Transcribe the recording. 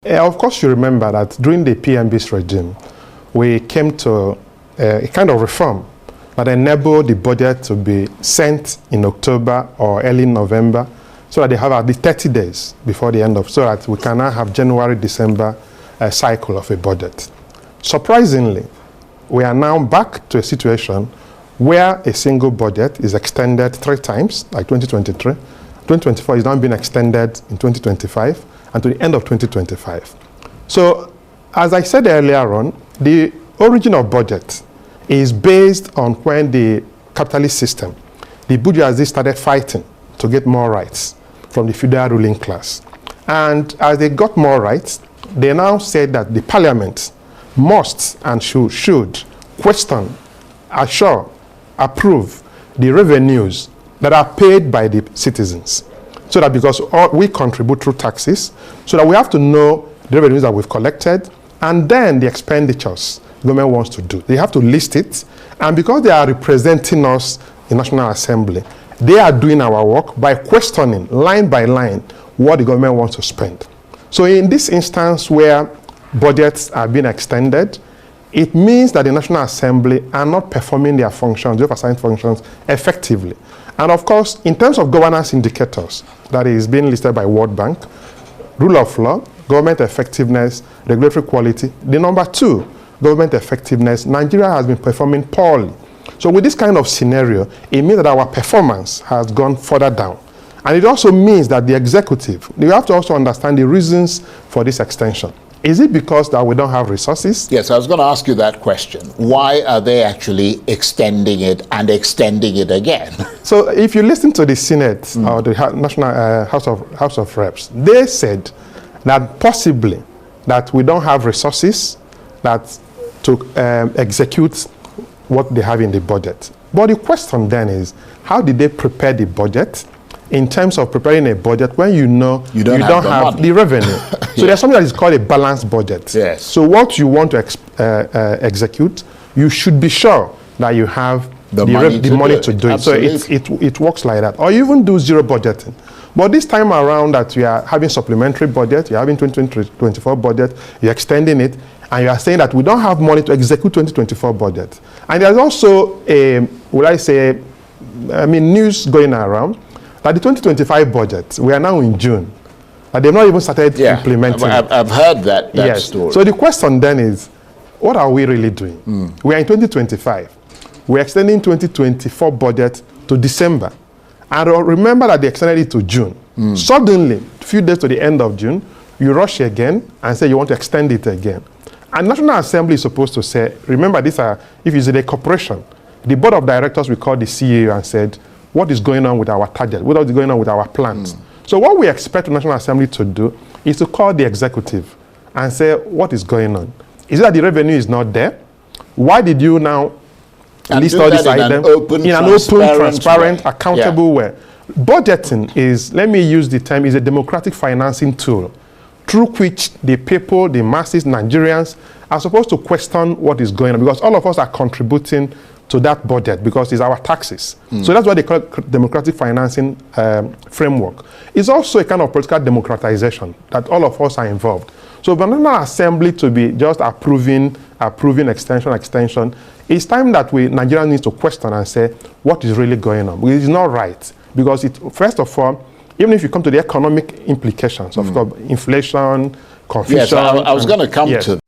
Of course, you remember that during the PMB's regime, we came to a kind of reform that enabled the budget to be sent in October or early November, so that they have at least 30 days before the end of, so that we can now have January, December cycle of a budget. Surprisingly, we are now back to a situation where a single budget is extended 3 times, like 2023. 2024 is now being extended in 2025 and to the end of 2025. So, as I said earlier on, the origin of budget is based on when the capitalist system, the bourgeoisie, started fighting to get more rights from the feudal ruling class. And as they got more rights, they now said that the parliament must and should question, assure, approve the revenues that are paid by the citizens. So that because we contribute through taxes, so that we have to know the revenues that we've collected and then the expenditures the government wants to do. They have to list it, and because they are representing us in National Assembly, they are doing our work by questioning line by line what the government wants to spend. So in this instance where budgets are being extended, it means that the National Assembly are not performing their functions, their assigned functions, effectively. And of course, in terms of governance indicators, that is being listed by World Bank, rule of law, government effectiveness, regulatory quality, the number 2, government effectiveness, Nigeria has been performing poorly. So with this kind of scenario, it means that our performance has gone further down. And it also means that the executive, you have to also understand the reasons for this extension. Is it because that we don't have resources? Yes, I was going to ask you that question. Why are they actually extending it and extending it again? So if you listen to the Senate or the National House of Reps, they said that possibly that we don't have resources that to execute what they have in the budget. But the question then is, how did they prepare the budget in terms of preparing a budget when you know you don't have the revenue? So there's something that is called a balanced budget. Yes. So what you want to execute, you should be sure that you have the money to do it. So it works like that. Or you even do zero budgeting. But this time around that we are having supplementary budget, you're having 2024 budget, you're extending it, and you are saying that we don't have money to execute 2024 budget. And there's also news going around that the 2025 budget, we are now in June, but they've not even started implementing. I've heard that story. So the question then is, what are we really doing? We are in 2025. We're extending 2024 budget to December. And remember that they extended it to June. Suddenly, a few days to the end of June, you rush again and say you want to extend it again. And National Assembly is supposed to say, remember these are, if it's a corporation, the board of directors will call the CEO and said, what is going on with our target? What is going on with our plans? So what we expect the National Assembly to do is to call the executive and say, what is going on? Is it that the revenue is not there? Why did you now list all these items in an open, transparent, accountable way? Budgeting is, let me use the term, is a democratic financing tool through which the people, the masses, Nigerians, are supposed to question what is going on, because all of us are contributing to that budget because it's our taxes. So that's why they call it democratic financing framework. It's also a kind of political democratization that all of us are involved. So the National Assembly to be just approving extension, it's time that Nigerians need to question and say, what is really going on? Because it's not right. Because first of all, even if you come to the economic implications of inflation, confusion. Yes, I was going to come to